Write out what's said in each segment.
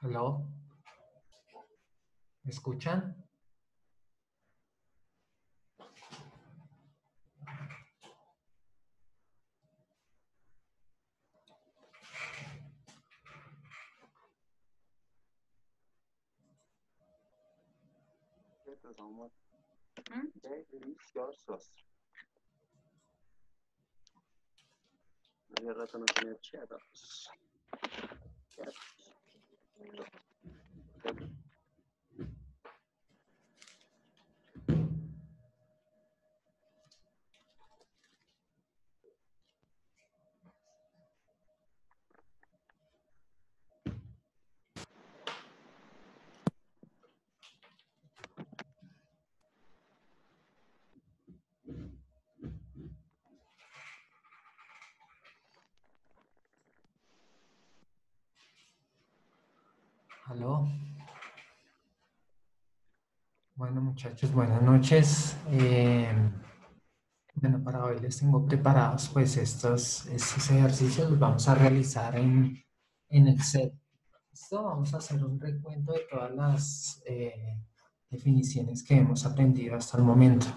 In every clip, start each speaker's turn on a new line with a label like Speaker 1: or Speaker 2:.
Speaker 1: Hello, ¿me escuchan?
Speaker 2: Hace rato no tenía chatos.
Speaker 1: Hello. Bueno, muchachos, buenas noches. Bueno, para hoy les tengo preparados pues estos ejercicios, los vamos a realizar en Excel. ¿Listo? Vamos a hacer un recuento de todas las definiciones que hemos aprendido hasta el momento.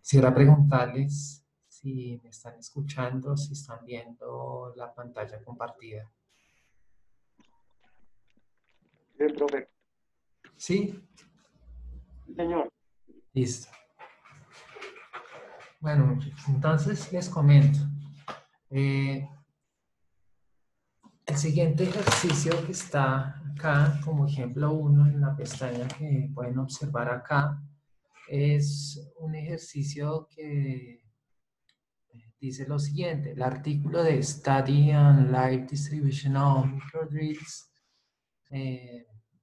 Speaker 1: Quisiera preguntarles si me están escuchando, si están viendo la pantalla compartida.
Speaker 2: Bien, profe.
Speaker 1: ¿Sí?
Speaker 2: Señor.
Speaker 1: Listo. Bueno, entonces les comento. El siguiente ejercicio que está acá, como ejemplo 1 en la pestaña que pueden observar acá, es un ejercicio que dice lo siguiente: el artículo de Study and Live Distribution of Microgrids,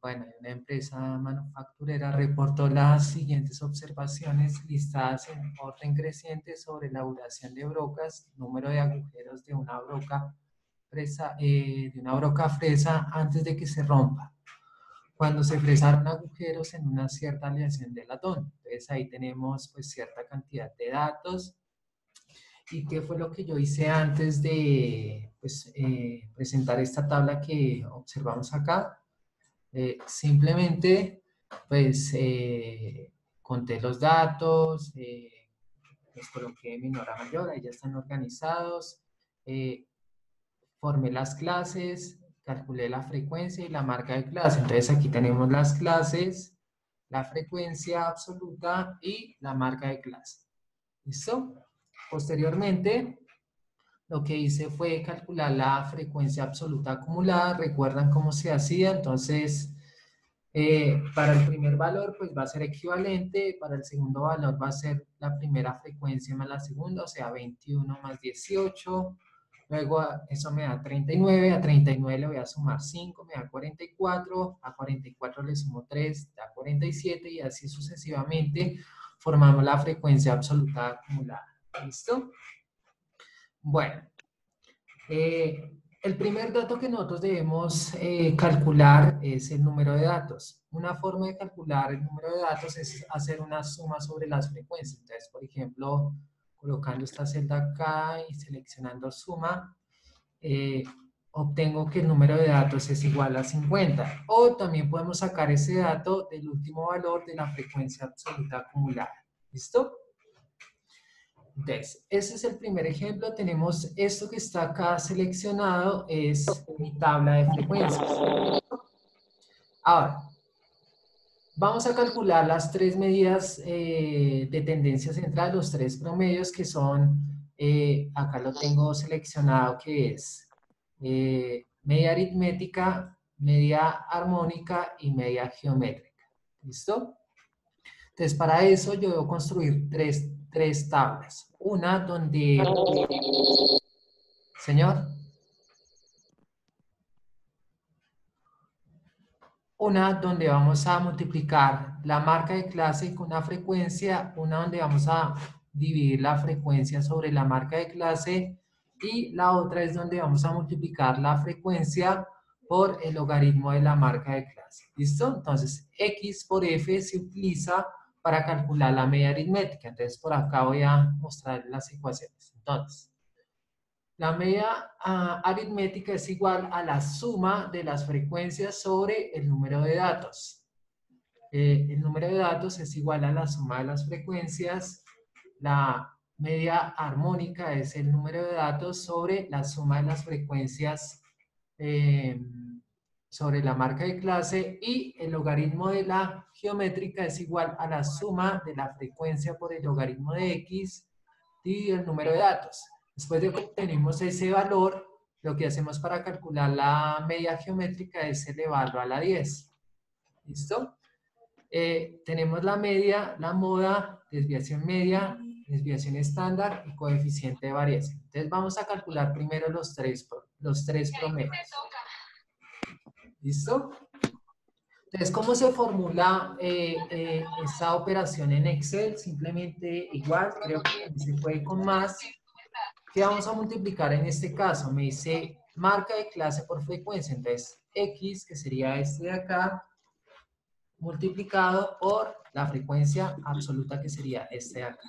Speaker 1: bueno, una empresa manufacturera reportó las siguientes observaciones listadas en orden creciente sobre la duración de brocas, número de agujeros de una broca fresa antes de que se rompa, cuando se fresaron agujeros en una cierta aleación de latón. Entonces ahí tenemos pues cierta cantidad de datos. ¿Y qué fue lo que yo hice antes de pues, presentar esta tabla que observamos acá? Simplemente pues conté los datos, los coloqué de menor a mayor, ahí ya están organizados, formé las clases, calculé la frecuencia y la marca de clase. Entonces aquí tenemos las clases, la frecuencia absoluta y la marca de clase. ¿Listo? Posteriormente, lo que hice fue calcular la frecuencia absoluta acumulada. ¿Recuerdan cómo se hacía? Entonces, para el primer valor, pues va a ser equivalente. Para el segundo valor va a ser la primera frecuencia más la segunda, o sea, 21 más 18. Luego eso me da 39. A 39 le voy a sumar 5, me da 44. A 44 le sumo 3, da 47. Y así sucesivamente formamos la frecuencia absoluta acumulada. ¿Listo? Bueno. El primer dato que nosotros debemos calcular es el número de datos. Una forma de calcular el número de datos es hacer una suma sobre las frecuencias. Entonces, por ejemplo, colocando esta celda acá y seleccionando suma, obtengo que el número de datos es igual a 50. O también podemos sacar ese dato del último valor de la frecuencia absoluta acumulada. ¿Listo? Entonces, ese es el primer ejemplo. Tenemos esto que está acá seleccionado, es mi tabla de frecuencias. Ahora, vamos a calcular las tres medidas de tendencia central, los tres promedios que son, acá lo tengo seleccionado, que es media aritmética, media armónica y media geométrica. ¿Listo? Entonces, para eso yo debo construir tres tablas. Una donde... Señor. Una donde vamos a multiplicar la marca de clase con una frecuencia, una donde vamos a dividir la frecuencia sobre la marca de clase y la otra es donde vamos a multiplicar la frecuencia por el logaritmo de la marca de clase. ¿Listo? Entonces, X por F se utiliza para calcular la media aritmética. Entonces, por acá voy a mostrar las ecuaciones. Entonces, La media aritmética es igual a la suma de las frecuencias sobre el número de datos. El número de datos es igual a la suma de las frecuencias. La media armónica es el número de datos sobre la suma de las frecuencias sobre la marca de clase, y el logaritmo de la geométrica es igual a la suma de la frecuencia por el logaritmo de x dividido el número de datos. Después de que obtenemos ese valor, lo que hacemos para calcular la media geométrica es elevarlo a la 10. ¿Listo? Tenemos la media, la moda, desviación media, desviación estándar y coeficiente de variación. Entonces vamos a calcular primero los tres promedios. ¿Listo? Entonces, ¿cómo se formula esta operación en Excel? Simplemente igual, creo que se puede con más. ¿Qué vamos a multiplicar en este caso? Me dice marca de clase por frecuencia. Entonces, X, que sería este de acá, multiplicado por la frecuencia absoluta, que sería este de acá.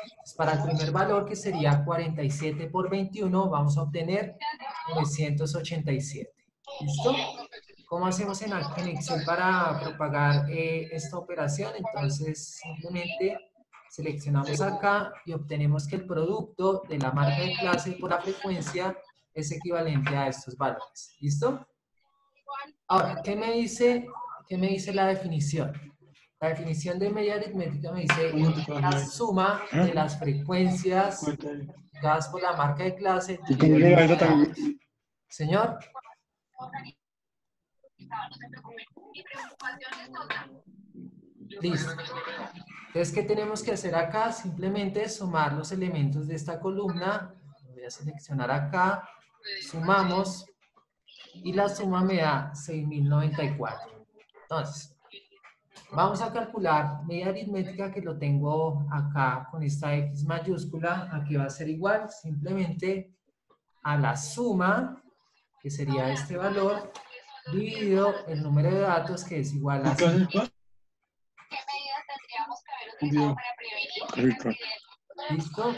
Speaker 1: Entonces, para el primer valor, que sería 47 por 21, vamos a obtener 987. ¿Listo? ¿Cómo hacemos en Excel para propagar esta operación? Entonces, simplemente seleccionamos acá y obtenemos que el producto de la marca de clase por la frecuencia es equivalente a estos valores. ¿Listo? Ahora, ¿qué me dice la definición? La definición de media aritmética me dice la suma de las frecuencias dadas por la marca de clase. Señor. Listo. Entonces, ¿qué tenemos que hacer acá? Simplemente sumar los elementos de esta columna. Voy a seleccionar acá. Sumamos. Y la suma me da 6.094. Entonces, vamos a calcular media aritmética, que lo tengo acá con esta X mayúscula. Aquí va a ser igual simplemente a la suma, que sería este valor, dividido el número de datos, que es igual a 5. ¿Qué medidas tendríamos que haber utilizado para prevenir? ¿Listo?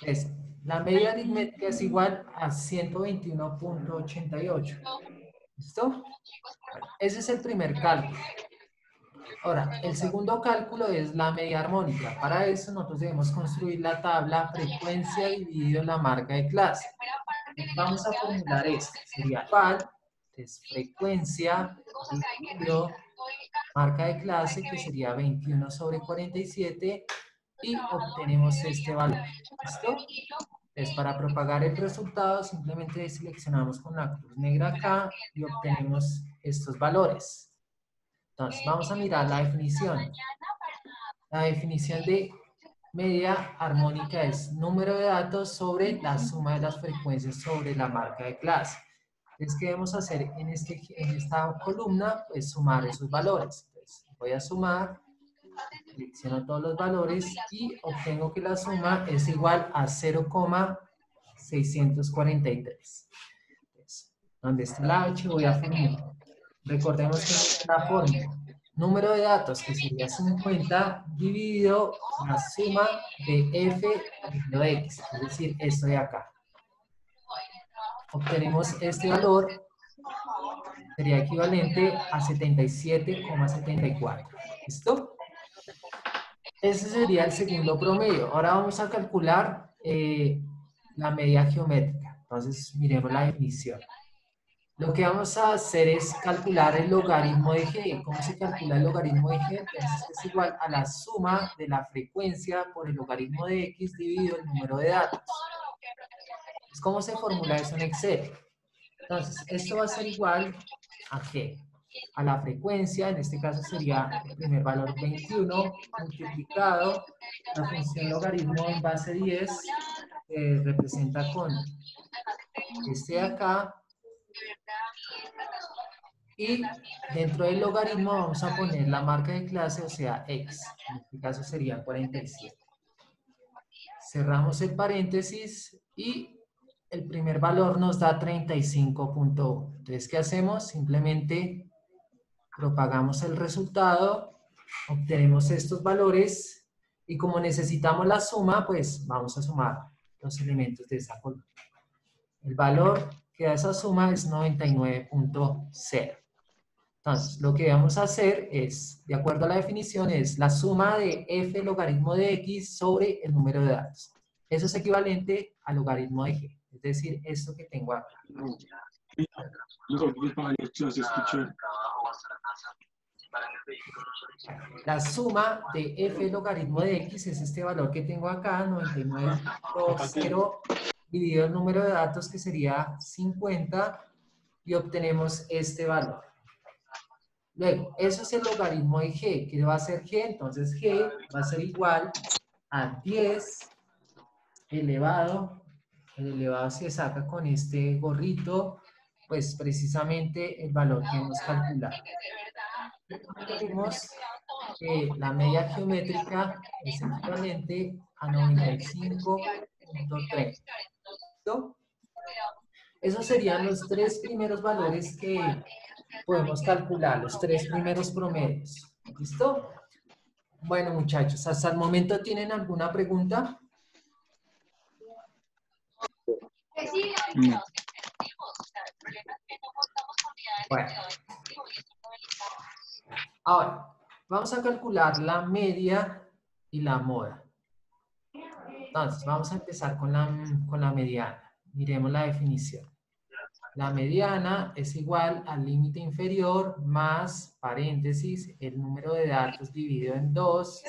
Speaker 1: Entonces, la media aritmética es igual a 121.88. ¿Listo? Bueno, ese es el primer cálculo. Ahora, el segundo cálculo es la media armónica. Para eso nosotros debemos construir la tabla frecuencia dividido la marca de clase. Entonces, vamos a formular esto. Sería igual, es frecuencia dividido marca de clase, que sería 21 sobre 47, y obtenemos este valor. ¿Listo? Entonces, para propagar el resultado, simplemente seleccionamos con la cruz negra acá y obtenemos estos valores. Entonces, vamos a mirar la definición. La definición de media armónica es número de datos sobre la suma de las frecuencias sobre la marca de clase. Entonces, ¿qué debemos hacer en esta columna? Pues sumar esos valores. Entonces, voy a sumar, selecciono todos los valores y obtengo que la suma es igual a 0,643. Entonces, donde está la H voy a formular. Recordemos que es la fórmula. Número de datos, que sería 50 dividido la suma de f dividido x, es decir, esto de acá. Obtenemos este valor, sería equivalente a 77,74. ¿Listo? Ese sería el segundo promedio. Ahora vamos a calcular la media geométrica. Entonces, miremos la definición. Lo que vamos a hacer es calcular el logaritmo de g. ¿Cómo se calcula el logaritmo de g? Entonces es igual a la suma de la frecuencia por el logaritmo de x dividido el número de datos. Entonces, ¿cómo se formula eso en Excel? Entonces, esto va a ser igual a g. A la frecuencia, en este caso sería el primer valor 21, multiplicado la función logaritmo en base 10, que representa con este de acá. Y dentro del logaritmo vamos a poner la marca de clase, o sea, x. En este caso sería 47. Cerramos el paréntesis y el primer valor nos da 35.1. Entonces, ¿qué hacemos? Simplemente propagamos el resultado, obtenemos estos valores y como necesitamos la suma, pues vamos a sumar los elementos de esa columna. El valor que da esa suma es 99.0. Entonces, lo que vamos a hacer es, de acuerdo a la definición, es la suma de f logaritmo de x sobre el número de datos. Eso es equivalente al logaritmo de g, es decir, esto que tengo acá. La suma de f logaritmo de x es este valor que tengo acá, 99.0 dividido el número de datos, que sería 50, y obtenemos este valor. Luego, eso es el logaritmo de g. ¿Qué va a ser g? Entonces g va a ser igual a 10 elevado, el elevado se saca con este gorrito, pues precisamente el valor que hemos calculado. Tenemos que la media geométrica es equivalente a 95.30. ¿Listo? Esos serían los tres primeros valores que podemos calcular, los tres primeros promedios. ¿Listo? Bueno, muchachos, ¿hasta el momento tienen alguna pregunta? Bueno. Ahora, vamos a calcular la media y la moda. Entonces, vamos a empezar con la mediana. Miremos la definición. La mediana es igual al límite inferior más, paréntesis, el número de datos dividido en 2,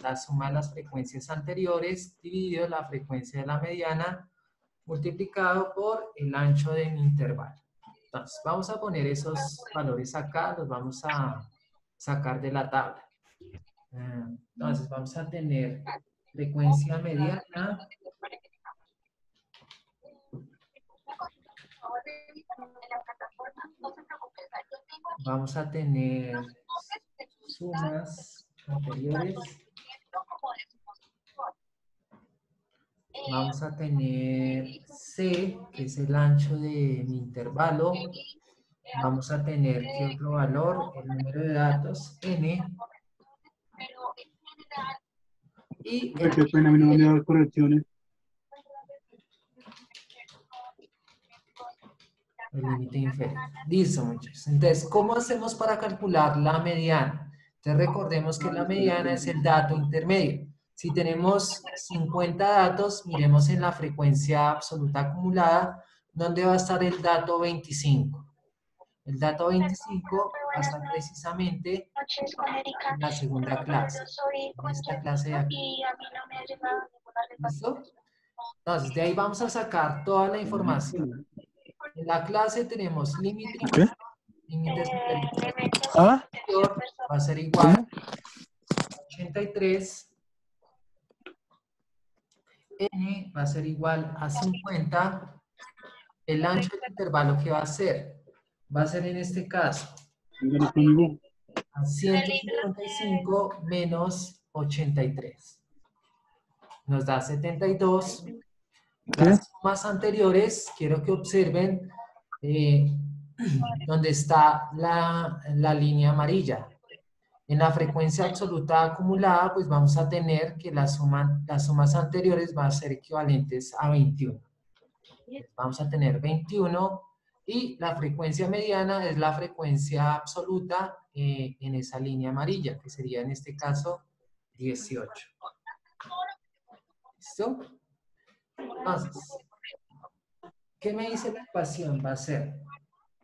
Speaker 1: la suma de las frecuencias anteriores, dividido la frecuencia de la mediana, multiplicado por el ancho de mi intervalo. Entonces, vamos a poner esos valores acá, los vamos a sacar de la tabla. Entonces, vamos a tener frecuencia mediana. Vamos a tener sumas anteriores. Vamos a tener C, que es el ancho de mi intervalo. Vamos a tener, ¿qué otro valor? El número de datos, N. Y
Speaker 3: Qué pena, a mí no me han dado correcciones.
Speaker 1: el límite inferior. Listo, muchachos. Entonces, ¿cómo hacemos para calcular la mediana? Entonces, recordemos que la mediana es el dato intermedio. Si tenemos 50 datos, miremos en la frecuencia absoluta acumulada, ¿dónde va a estar el dato 25? El dato 25 va a estar precisamente en la segunda clase, en esta clase de aquí. ¿Listo? Entonces, de ahí vamos a sacar toda la información. En la clase tenemos límite
Speaker 3: ¿Qué?
Speaker 1: superior, va a ser igual a 83, n va a ser igual a 50, el ancho del intervalo que va a ser en este caso a 155 menos 83. Nos da 72. Las sumas anteriores, quiero que observen donde está la línea amarilla. En la frecuencia absoluta acumulada, pues vamos a tener que las sumas anteriores van a ser equivalentes a 21. Vamos a tener 21 y la frecuencia mediana es la frecuencia absoluta en esa línea amarilla, que sería en este caso 18. ¿Listo? Entonces, ¿qué me dice la ecuación? Va a ser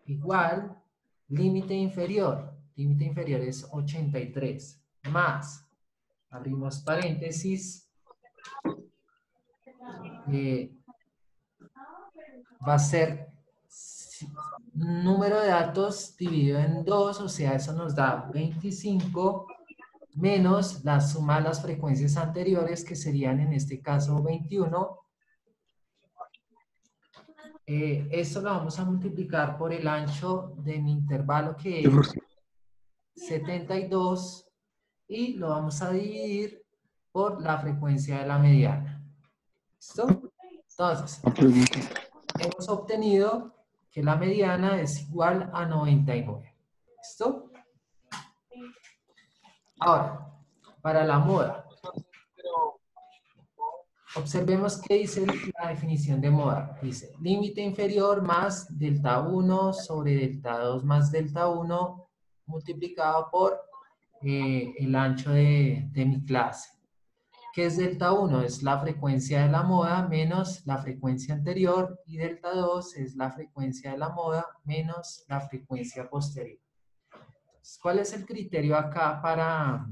Speaker 1: igual límite inferior. Límite inferior es 83 más, abrimos paréntesis, va a ser número de datos dividido en 2, o sea, eso nos da 25 menos la suma de las frecuencias anteriores, que serían en este caso 21. Esto lo vamos a multiplicar por el ancho de mi intervalo, que es 72, y lo vamos a dividir por la frecuencia de la mediana. ¿Listo? Entonces, hemos obtenido que la mediana es igual a 99. ¿Listo? Ahora, para la moda. observemos qué dice la definición de moda. Dice, límite inferior más delta 1 sobre delta 2 más delta 1 multiplicado por el ancho de mi clase. ¿Qué es delta 1? Es la frecuencia de la moda menos la frecuencia anterior, y delta 2 es la frecuencia de la moda menos la frecuencia posterior. Entonces, ¿cuál es el criterio acá para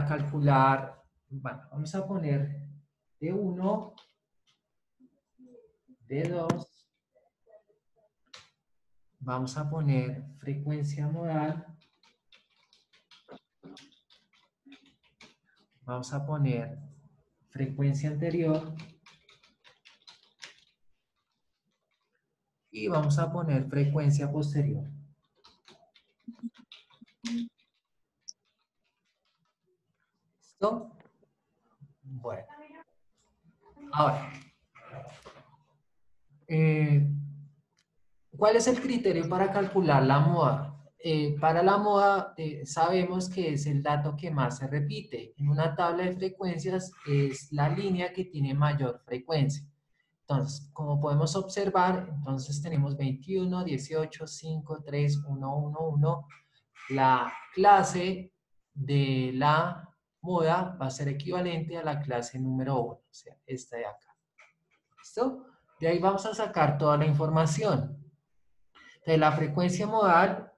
Speaker 1: calcular? Bueno, vamos a poner D1, D2, vamos a poner frecuencia modal, vamos a poner frecuencia anterior y vamos a poner frecuencia posterior. ¿Listo? Bueno. Ahora, ¿cuál es el criterio para calcular la moda? Para la moda sabemos que es el dato que más se repite. En una tabla de frecuencias es la línea que tiene mayor frecuencia. Entonces, como podemos observar, entonces tenemos 21, 18, 5, 3, 1, 1, 1. La clase de la moda va a ser equivalente a la clase número 1, o sea, esta de acá. ¿Listo? De ahí vamos a sacar toda la información. De la frecuencia modal,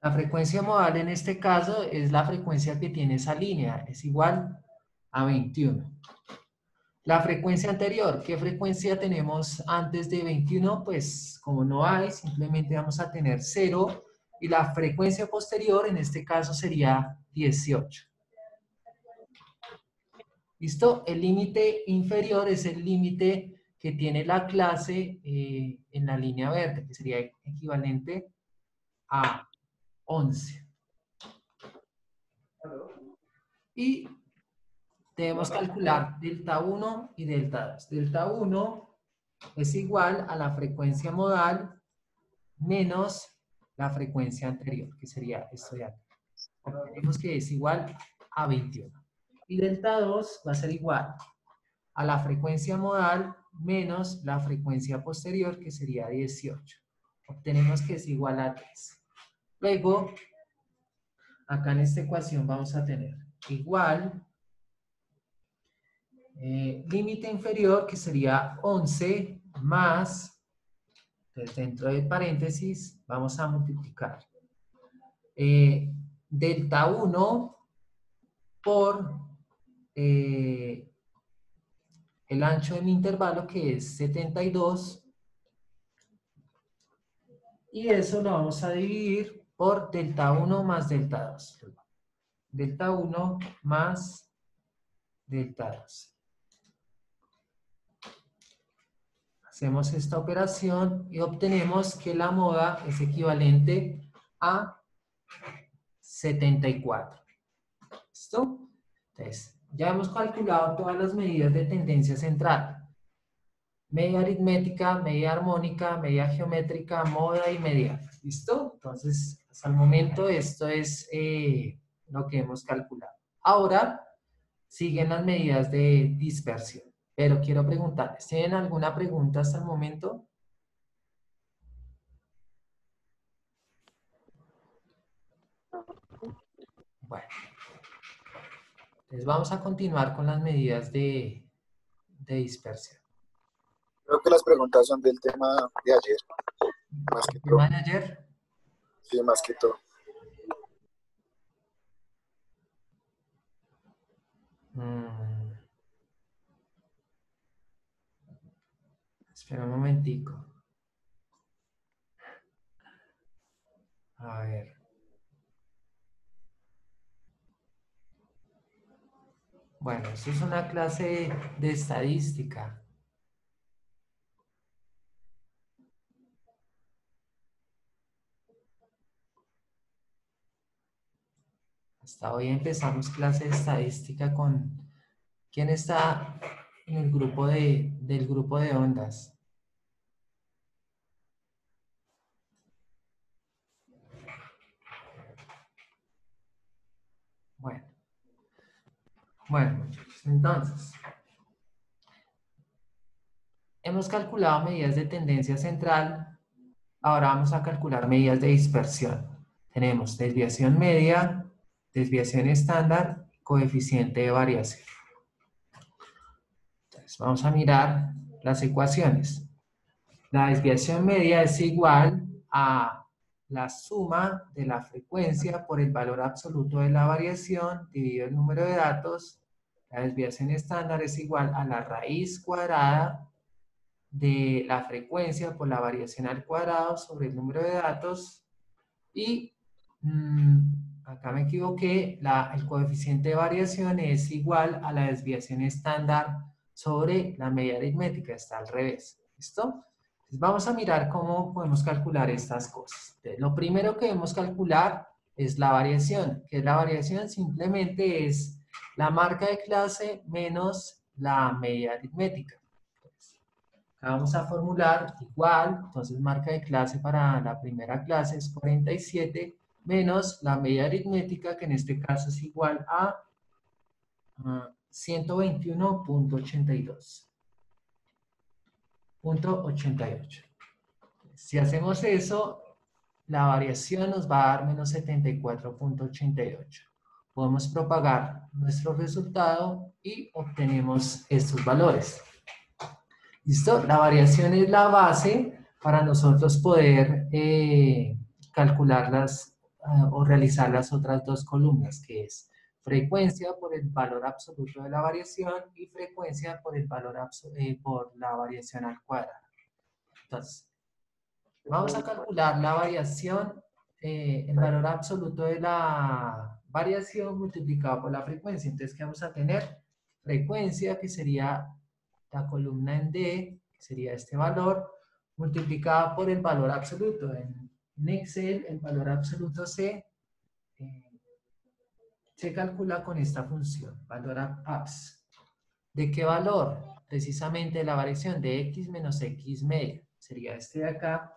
Speaker 1: la frecuencia modal en este caso es la frecuencia que tiene esa línea, es igual a 21. La frecuencia anterior, ¿qué frecuencia tenemos antes de 21? Pues como no hay, simplemente vamos a tener 0. Y la frecuencia posterior en este caso sería 18. ¿Listo? El límite inferior es el límite que tiene la clase en la línea verde, que sería equivalente a 11. Y debemos calcular delta 1 y delta 2. Delta 1 es igual a la frecuencia modal menos la frecuencia anterior, que sería esto de acá. Obtenemos que es igual a 21. Y delta 2 va a ser igual a la frecuencia modal menos la frecuencia posterior, que sería 18. Obtenemos que es igual a 3. Luego, acá en esta ecuación vamos a tener igual límite inferior, que sería 11 más, entonces dentro de paréntesis vamos a multiplicar delta 1 por el ancho de mi intervalo, que es 72, y eso lo vamos a dividir por delta 1 más delta 2. Delta 1 más delta 2. Hacemos esta operación y obtenemos que la moda es equivalente a 74. ¿Listo? Entonces, ya hemos calculado todas las medidas de tendencia central. Media aritmética, media armónica, media geométrica, moda y media. ¿Listo? Entonces, hasta el momento esto es lo que hemos calculado. Ahora siguen las medidas de dispersión. Pero quiero preguntarles, ¿tienen alguna pregunta hasta el momento? Bueno, entonces vamos a continuar con las medidas de dispersión.
Speaker 4: Creo que las preguntas son del tema de ayer, más que
Speaker 1: ¿El
Speaker 4: todo.
Speaker 1: tema de ayer?
Speaker 4: Sí, más que todo.
Speaker 1: Espera un momentico. A ver. Bueno, esto es una clase de estadística. Hasta hoy empezamos clase de estadística con... ¿Quién está en el grupo del grupo de ondas? Bueno, muchachos, entonces, hemos calculado medidas de tendencia central. Ahora vamos a calcular medidas de dispersión. Tenemos desviación media, desviación estándar, coeficiente de variación. Entonces, vamos a mirar las ecuaciones. La desviación media es igual a la suma de la frecuencia por el valor absoluto de la variación dividido el número de datos. La desviación estándar es igual a la raíz cuadrada de la frecuencia por la variación al cuadrado sobre el número de datos. Y acá me equivoqué, el coeficiente de variación es igual a la desviación estándar sobre la media aritmética, está al revés. ¿Listo? Entonces vamos a mirar cómo podemos calcular estas cosas. Entonces, lo primero que debemos calcular es la variación. ¿Qué es la variación? Simplemente es la marca de clase menos la media aritmética. Entonces, acá vamos a formular igual, entonces marca de clase para la primera clase es 47 menos la media aritmética, que en este caso es igual a 121.82. 0.88. Si hacemos eso, la variación nos va a dar menos 74.88. Podemos propagar nuestro resultado y obtenemos estos valores. ¿Listo? La variación es la base para nosotros poder calcularlas o realizar las otras dos columnas, que es frecuencia por el valor absoluto de la variación y frecuencia por el valor por la variación al cuadrado. Entonces, vamos a calcular la variación, el valor absoluto de la variación multiplicado por la frecuencia. Entonces, ¿qué vamos a tener? Frecuencia, que sería la columna en D, que sería este valor, multiplicada por el valor absoluto. En Excel, el valor absoluto se calcula con esta función, valor abs. ¿De qué valor? Precisamente la variación de x menos x media. Sería este de acá.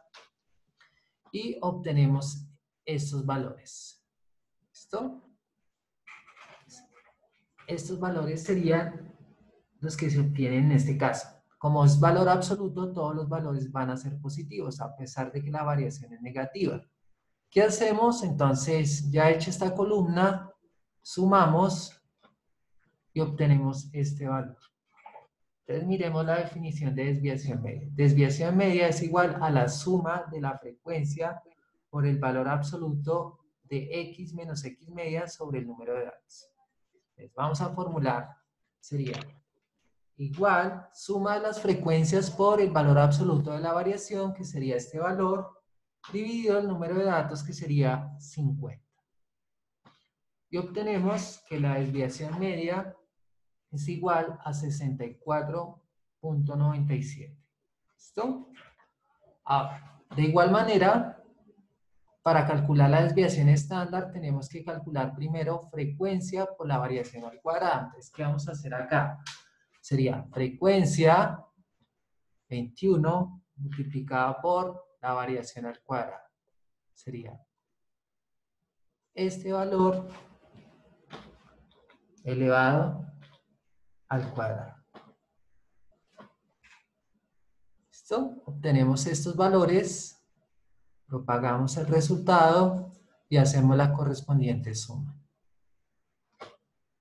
Speaker 1: Y obtenemos estos valores. ¿Listo? Estos valores serían los que se obtienen en este caso. Como es valor absoluto, todos los valores van a ser positivos, a pesar de que la variación es negativa. ¿Qué hacemos? Entonces, ya hecha esta columna, sumamos y obtenemos este valor. Entonces, miremos la definición de desviación media. Desviación media es igual a la suma de la frecuencia por el valor absoluto de x menos x media sobre el número de datos. Entonces, vamos a formular, sería igual suma de las frecuencias por el valor absoluto de la variación, que sería este valor, dividido el número de datos, que sería 50. Y obtenemos que la desviación media es igual a 64.97. ¿Listo? Ahora, de igual manera, para calcular la desviación estándar, tenemos que calcular primero frecuencia por la variación al cuadrado. Entonces, ¿qué vamos a hacer acá? Sería frecuencia 21 multiplicada por la variación al cuadrado. Sería este valor elevado al cuadrado. ¿Listo? Obtenemos estos valores, propagamos el resultado y hacemos la correspondiente suma.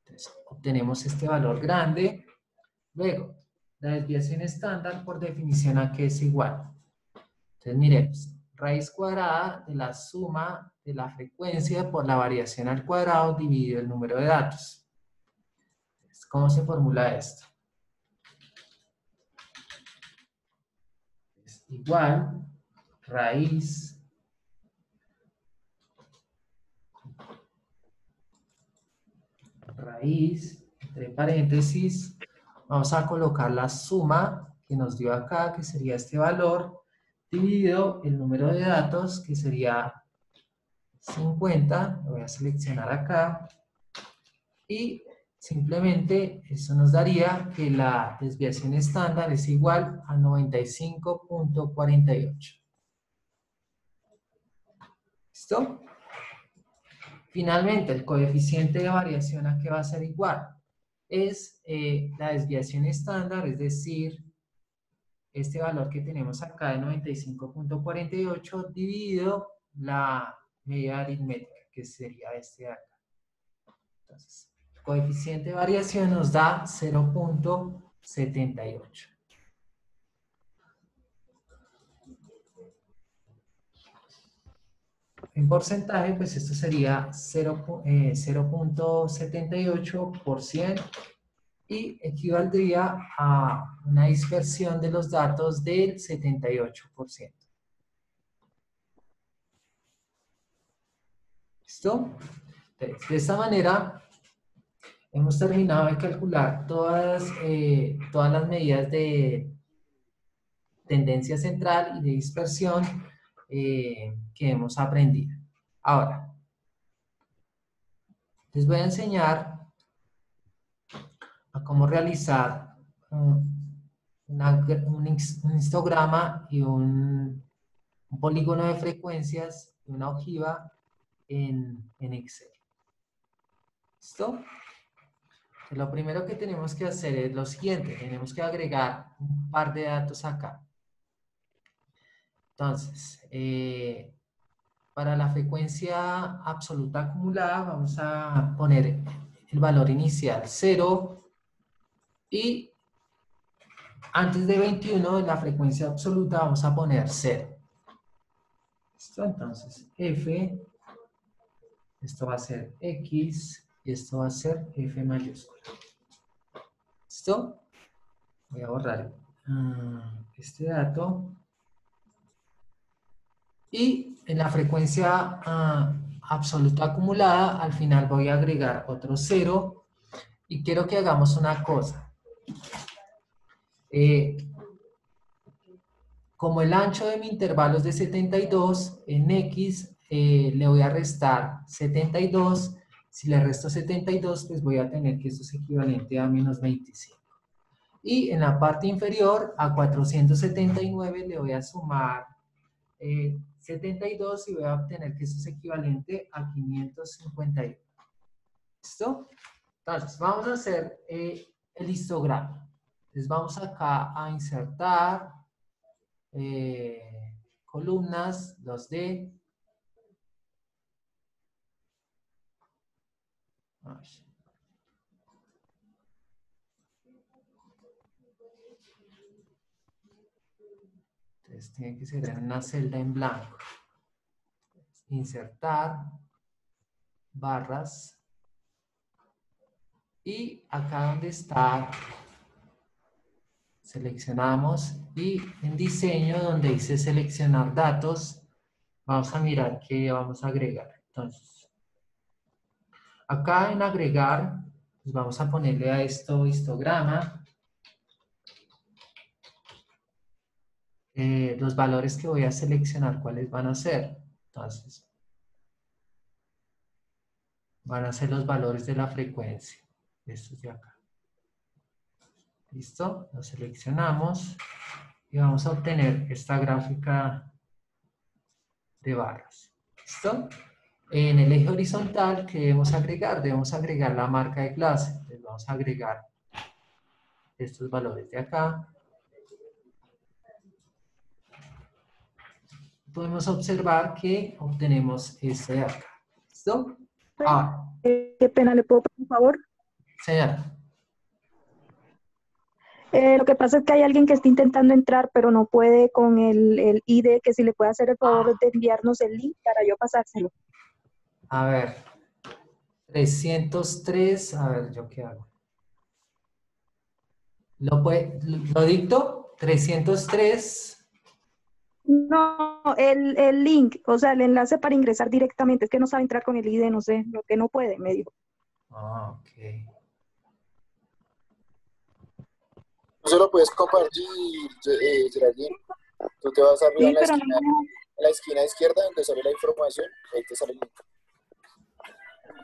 Speaker 1: Entonces, obtenemos este valor grande. Luego, la desviación estándar por definición a qué es igual. Entonces, miremos, raíz cuadrada de la suma de la frecuencia por la variación al cuadrado dividido el número de datos. Entonces, ¿cómo se formula esto? Es igual raíz entre paréntesis, vamos a colocar la suma que nos dio acá, que sería este valor, dividido el número de datos, que sería 50, lo voy a seleccionar acá, y simplemente eso nos daría que la desviación estándar es igual a 95.48. ¿Listo? Finalmente, el coeficiente de variación, ¿a qué va a ser igual? es la desviación estándar, es decir, este valor que tenemos acá de 95.48 dividido la medida aritmética, que sería este de acá. Entonces, el coeficiente de variación nos da 0.78. En porcentaje, pues esto sería 0.78% y equivaldría a una dispersión de los datos del 78%. ¿Listo? Entonces, de esta manera, hemos terminado de calcular todas las medidas de tendencia central y de dispersión que hemos aprendido. Ahora, les voy a enseñar a cómo realizar un histograma y un polígono de frecuencias y una ojiva en Excel. ¿Listo? Lo primero que tenemos que hacer es lo siguiente, tenemos que agregar un par de datos acá. Entonces, para la frecuencia absoluta acumulada vamos a poner el valor inicial 0 y antes de 21 la frecuencia absoluta vamos a poner 0. ¿Listo? Entonces, F, esto va a ser X y esto va a ser F mayúscula. ¿Listo? Voy a borrar este dato. Y en la frecuencia absoluta acumulada, al final voy a agregar otro 0. Y quiero que hagamos una cosa. Como el ancho de mi intervalo es de 72, en X le voy a restar 72. Si le resto 72, pues voy a tener que esto es equivalente a menos 25. Y en la parte inferior, a 479 le voy a sumar 72 y voy a obtener que esto es equivalente a 551. ¿Listo? Entonces, vamos a hacer el histograma. Entonces, vamos acá a insertar columnas 2D. Entonces, tiene que ser en una celda en blanco. Insertar, barras. Y acá donde está, seleccionamos y en diseño donde dice seleccionar datos, vamos a mirar qué vamos a agregar. Entonces, acá en agregar, pues vamos a ponerle a esto histograma. Los valores que voy a seleccionar, ¿cuáles van a ser? Entonces, van a ser los valores de la frecuencia. Estos de acá. ¿Listo? Lo seleccionamos y vamos a obtener esta gráfica de barras. ¿Listo? En el eje horizontal, ¿qué debemos agregar? Debemos agregar la marca de clase. Entonces vamos a agregar estos valores de acá. Podemos observar que obtenemos este de acá. ¿Listo? Ahora,
Speaker 5: Qué pena, ¿le puedo pedir un favor?
Speaker 1: señora.
Speaker 5: Lo que pasa es que hay alguien que está intentando entrar, pero no puede con el ID, que si le puede hacer el favor de enviarnos el link para yo pasárselo.
Speaker 1: A ver. 303, a ver, ¿yo qué hago? ¿Lo dicto? 303.
Speaker 5: No, el link, o sea, el enlace para ingresar directamente. Es que no sabe entrar con el ID, no sé, lo que no puede, me dijo.
Speaker 1: Ah, ok.
Speaker 4: No se lo puedes compartir, Geraldine. Tú te vas arriba
Speaker 5: Sí,
Speaker 4: en la
Speaker 5: pero
Speaker 4: esquina,
Speaker 5: no.
Speaker 4: en la esquina izquierda donde sale la información, ahí te sale el link.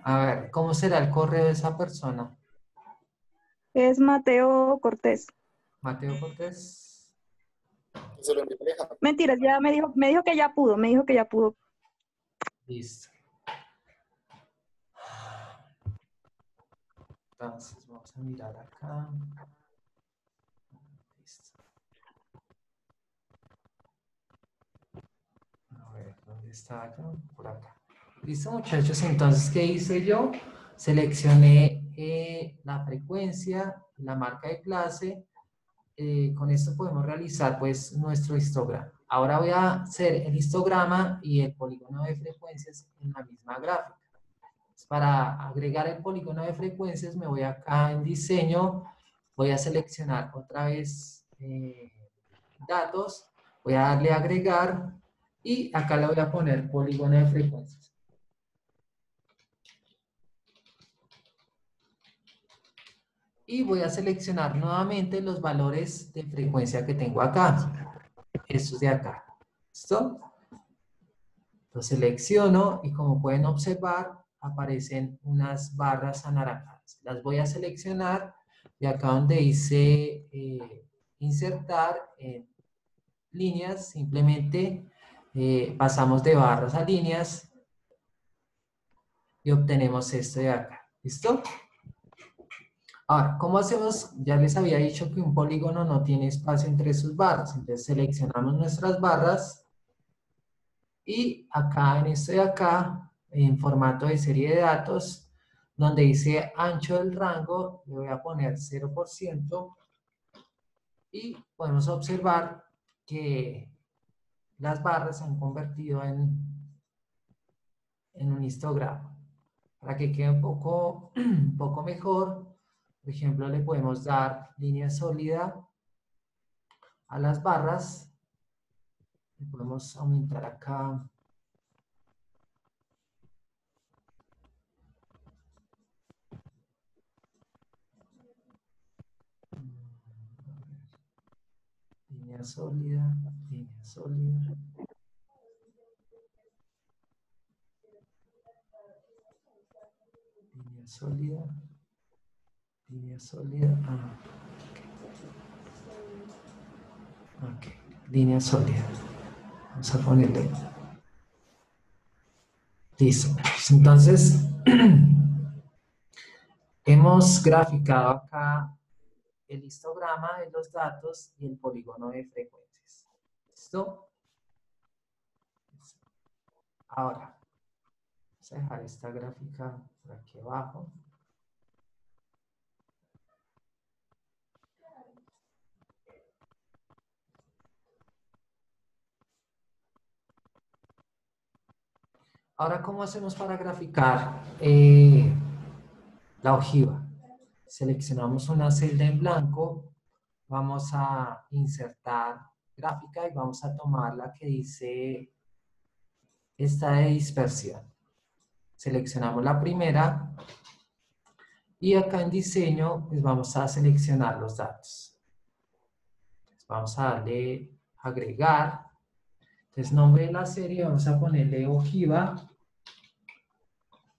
Speaker 1: A ver, ¿cómo será el correo de esa persona?
Speaker 5: Es Mateo Cortés.
Speaker 1: Mateo Cortés.
Speaker 4: Que se lo envíe Aleja.
Speaker 5: Mentiras, ya me dijo que ya pudo, me dijo que ya pudo.
Speaker 1: Listo. Entonces, vamos a mirar acá. Listo. A ver, ¿dónde está acá? Por acá. Listo, muchachos. Entonces, ¿qué hice yo? Seleccioné la frecuencia, la marca de clase. Con esto podemos realizar pues nuestro histograma. Ahora voy a hacer el histograma y el polígono de frecuencias en la misma gráfica. Para agregar el polígono de frecuencias me voy acá en diseño, voy a seleccionar otra vez datos, voy a darle a agregar y acá le voy a poner polígono de frecuencias. Y voy a seleccionar nuevamente los valores de frecuencia que tengo acá, estos de acá. ¿Listo? Lo selecciono y como pueden observar aparecen unas barras anaranjadas. Las voy a seleccionar y acá donde dice insertar en líneas, simplemente pasamos de barras a líneas y obtenemos esto de acá. ¿Listo? Ahora, ¿cómo hacemos? Ya les había dicho que un polígono no tiene espacio entre sus barras. Entonces seleccionamos nuestras barras y acá en esto de acá, en formato de serie de datos, donde dice ancho del rango, le voy a poner 0% y podemos observar que las barras se han convertido en un histograma. Para que quede un poco mejor, por ejemplo, le podemos dar línea sólida a las barras. Y podemos aumentar acá. Línea sólida, línea sólida. Línea sólida. Línea sólida. Ok, línea sólida. Vamos a ponerle. Listo. Entonces, hemos graficado acá el histograma de los datos y el polígono de frecuencias. ¿Listo? Ahora, vamos a dejar esta gráfica por aquí abajo. Ahora, ¿cómo hacemos para graficar la ojiva? Seleccionamos una celda en blanco, vamos a insertar gráfica y vamos a tomar la que dice esta de dispersión. Seleccionamos la primera y acá en diseño pues vamos a seleccionar los datos. Entonces, vamos a darle agregar. Entonces, nombre de la serie vamos a ponerle ojiva.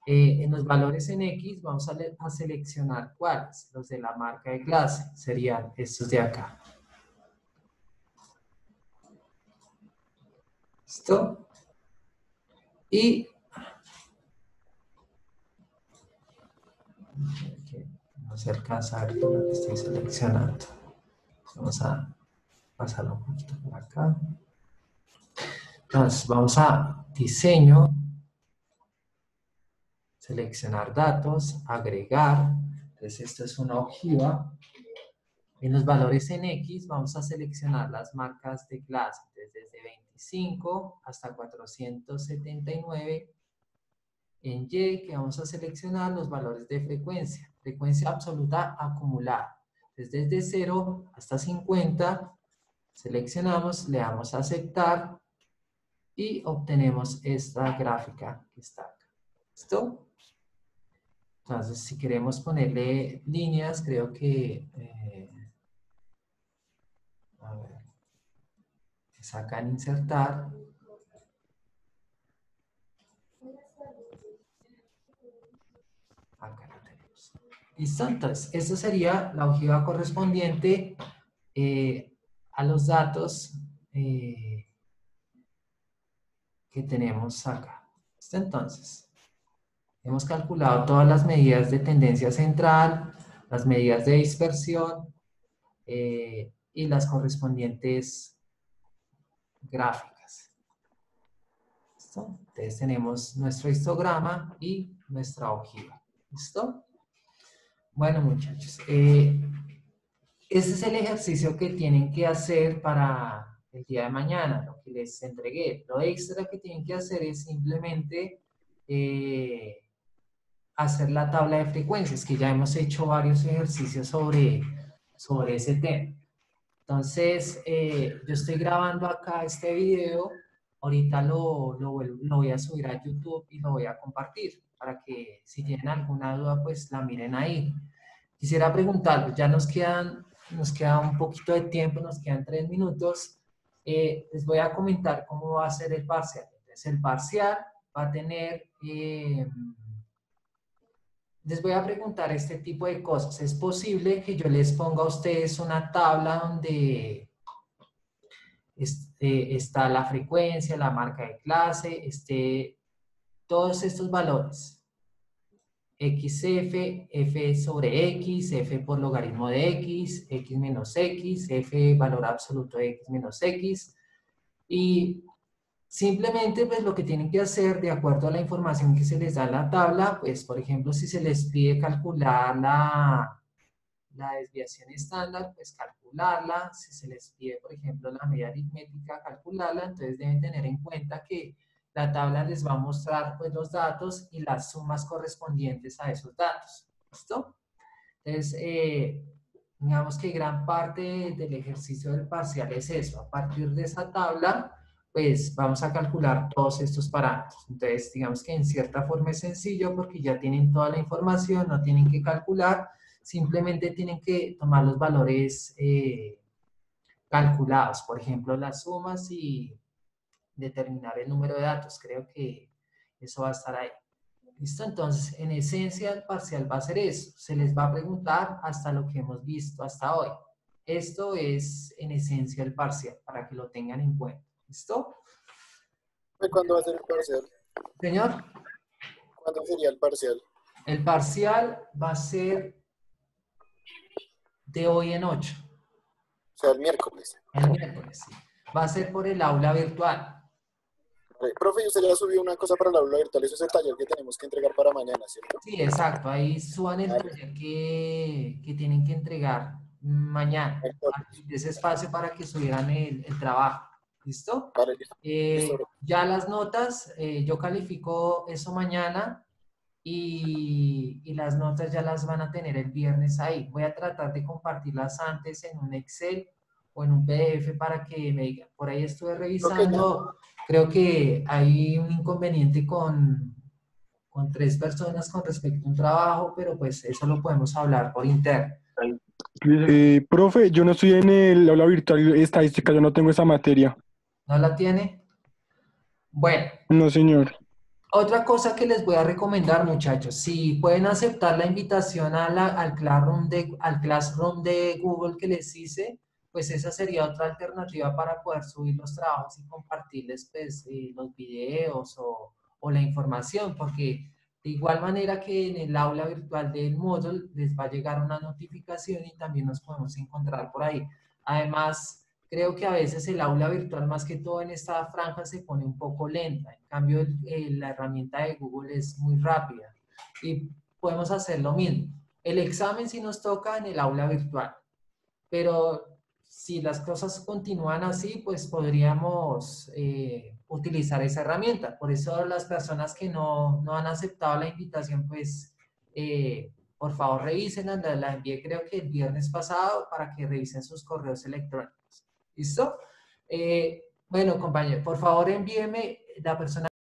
Speaker 1: En los valores en X vamos a seleccionar cuáles, los de la marca de clase, serían estos de acá. ¿Listo? Y no se alcanza a ver todo lo que estoy seleccionando. Vamos a pasarlo un poquito por acá. Entonces vamos a diseño, seleccionar datos, agregar. Entonces esto es una ojiva. En los valores en X vamos a seleccionar las marcas de clase, desde 25 hasta 479. En Y que vamos a seleccionar los valores de frecuencia, frecuencia absoluta acumulada. Desde 0 hasta 50 seleccionamos, le damos a aceptar y obtenemos esta gráfica que está acá. ¿Listo? Entonces, si queremos ponerle líneas, creo que a ver, sacan insertar. Acá lo tenemos. Listo, entonces, esta sería la ojiva correspondiente a los datos que tenemos acá. ¿Listo? Entonces, hemos calculado todas las medidas de tendencia central, las medidas de dispersión y las correspondientes gráficas. ¿Listo? Entonces tenemos nuestro histograma y nuestra ojiva. ¿Listo? Bueno, muchachos, ese es el ejercicio que tienen que hacer para el día de mañana, lo que les entregué. Lo extra que tienen que hacer es simplemente hacer la tabla de frecuencias, que ya hemos hecho varios ejercicios sobre ese tema. Entonces, yo estoy grabando acá este video, ahorita lo voy a subir a YouTube y lo voy a compartir, para que si tienen alguna duda, pues la miren ahí. Quisiera preguntarles, ya nos queda un poquito de tiempo, nos quedan 3 minutos. Les voy a comentar cómo va a ser el parcial. Entonces, el parcial va a tener... les voy a preguntar este tipo de cosas. ¿Es posible que yo les ponga a ustedes una tabla donde está la frecuencia, la marca de clase, todos estos valores? XF, F sobre X, F por logaritmo de X, X menos X, F valor absoluto de X menos X. Y simplemente, pues lo que tienen que hacer, de acuerdo a la información que se les da en la tabla, pues por ejemplo, si se les pide calcular la desviación estándar, pues calcularla. Si se les pide, por ejemplo, la media aritmética, calcularla. Entonces deben tener en cuenta que la tabla les va a mostrar pues los datos y las sumas correspondientes a esos datos. ¿Listo? Entonces, digamos que gran parte del ejercicio del parcial es eso. A partir de esa tabla, pues vamos a calcular todos estos parámetros. Entonces, digamos que en cierta forma es sencillo porque ya tienen toda la información, no tienen que calcular, simplemente tienen que tomar los valores calculados, por ejemplo, las sumas y determinar el número de datos. Creo que eso va a estar ahí. ¿Listo? Entonces, en esencia, el parcial va a ser eso. Se les va a preguntar hasta lo que hemos visto hasta hoy. Esto es, en esencia, el parcial, para que lo tengan en cuenta. ¿Listo?
Speaker 4: ¿Cuándo va a ser el parcial?
Speaker 1: Señor,
Speaker 4: ¿Cuándo sería el parcial?
Speaker 1: el parcial va a ser de hoy en 8.
Speaker 4: O sea, el miércoles.
Speaker 1: El miércoles, sí. Va a ser por el aula virtual.
Speaker 4: Profe, usted ya subió una cosa para el aula virtual, eso es el taller que tenemos que entregar para mañana, ¿cierto?
Speaker 1: Sí, exacto. Ahí suban el taller que tienen que entregar mañana. De ese espacio para que subieran el trabajo. ¿Listo?
Speaker 4: Vale, listo.
Speaker 1: Ya las notas, yo califico eso mañana y las notas ya las van a tener el viernes ahí. Voy a tratar de compartirlas antes en un Excel o en un PDF para que me digan. Por ahí estuve revisando. Creo que hay un inconveniente con 3 personas con respecto a un trabajo, pero pues eso lo podemos hablar por interno.
Speaker 6: Profe, yo no estoy en el aula virtual estadística, yo no tengo esa materia.
Speaker 1: ¿No la tiene? Bueno.
Speaker 6: No, señor.
Speaker 1: Otra cosa que les voy a recomendar, muchachos, si pueden aceptar la invitación al Classroom de Google que les hice, pues esa sería otra alternativa para poder subir los trabajos y compartirles pues, los videos o la información, porque de igual manera que en el aula virtual del módulo les va a llegar una notificación y también nos podemos encontrar por ahí. Además, creo que a veces el aula virtual, más que todo en esta franja, se pone un poco lenta. En cambio, la herramienta de Google es muy rápida y podemos hacer lo mismo. El examen sí nos toca en el aula virtual, pero si las cosas continúan así, pues podríamos utilizar esa herramienta. Por eso las personas que no han aceptado la invitación, pues por favor revisen, la envié creo que el viernes pasado para que revisen sus correos electrónicos. ¿Listo? Bueno, compañero, por favor envíeme la persona